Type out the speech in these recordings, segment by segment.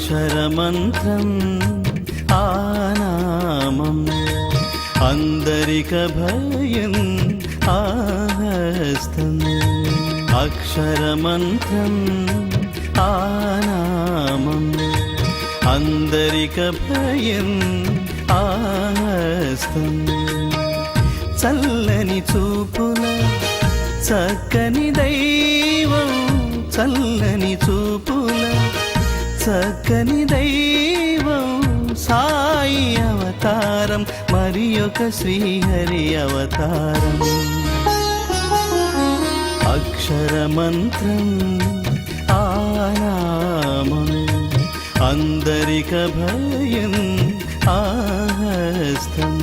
అక్షరమంత్రం ఆనామం అందరిక భయం ఆహస్తం అక్షరమంత్రం ఆనామం అందరిక భయం ఆహస్తం చల్లని చూపుల చక్కని దైవం చల్లని చూపుల చక్కని దైవం సాయి అవతారం మరి ఒక శ్రీహరి అవతారం అక్షరమంత్రం ఆనామం అందరిక భయం ఆహస్తం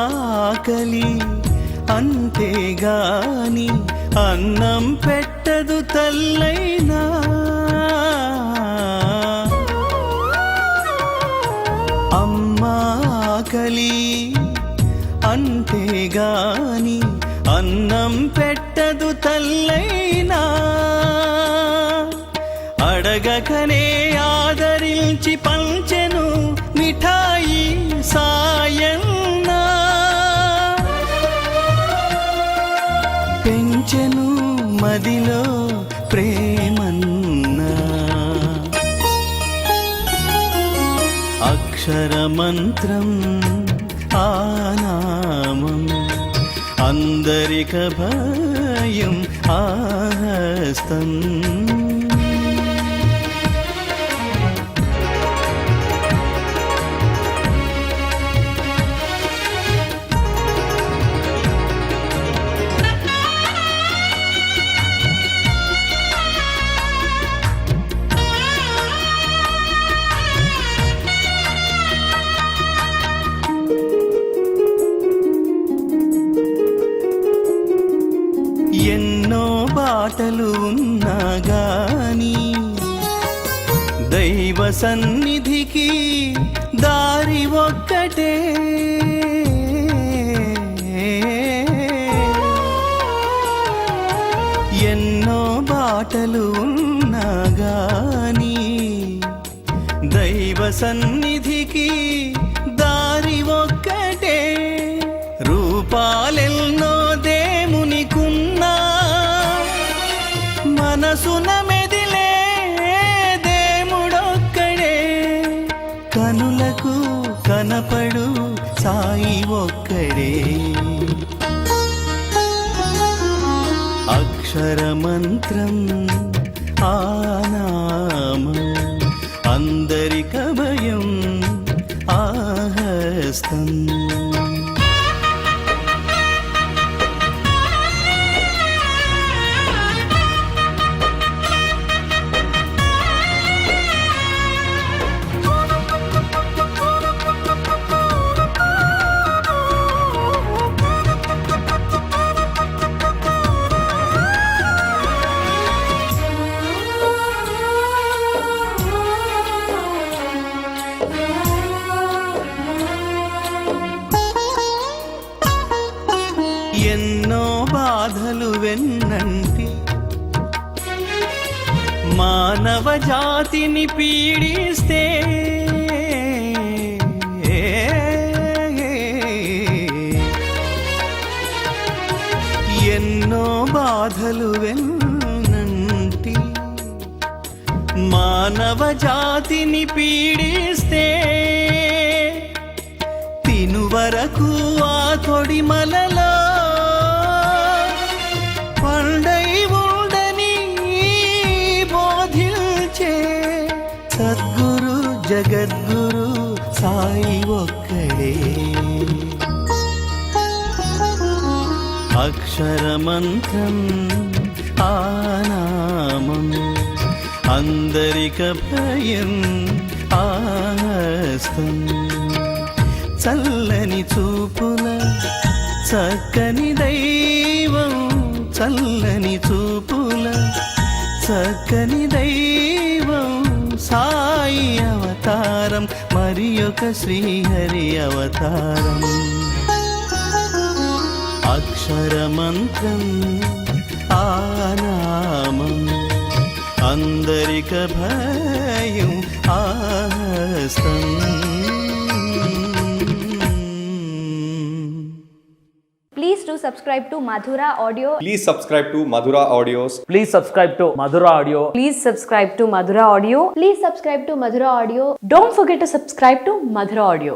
అమ్మాకలి అంతేగాని అన్నం పెట్టదు తల్లైనా అమ్మాకలి అంతేగాని అన్నం పెట్టదు తల్లైనా అడగకనే ఆదరించి పంచెను మిఠాయి సాయన్నా పెంచెను మదిలో ప్రేమన్నా అక్షరమంత్రం ఆనామం అందరిక భయం ఆహస్తం ఎన్నో బాటలు ఉన్నా గాని దైవ సన్నిధికి దారి ఒక్కటే ఎన్నో బాటలు ఉన్నా గాని దైవ సన్నిధికి దారి ఒక్కటే రూపాలెన్నో దేవునికున్నా మనసున మెదిలే దేవుడొక్కడే కనులకు కనపడు సాయి ఒక్కడే అక్షరమంత్రం ఆనామం అందరిక భయం ఆహస్తం ఎన్నో బాధలు వెన్నంటి మానవ జాతిని పీడిస్తే ఎన్నో బాధలు వెన్నంటి మానవ జాతిని పీడిస్తే తిను వరకు ఆ తొడిమలలో పండై ఉండని బోధించే సద్గురు జగద్గురు సాయి ఒక్కడే అక్షరమంత్రం ఆ నామం అందరిక భయం ఆస్తం చల్లని చూపుల చక్కని దైవం చల్లని చూపుల చక్కని దైవం సాయి అవతారం మరి ఒక శ్రీహరి అవతారం అక్షరమంత్రం ఆ నామం అందరిక భయం ఆస్తం Please do subscribe to Madhura Audio. Please subscribe to Madhura Audios. Please subscribe to Madhura Audio. Please subscribe to Madhura Audio. Please subscribe to Madhura Audio. Don't forget to subscribe to Madhura Audio.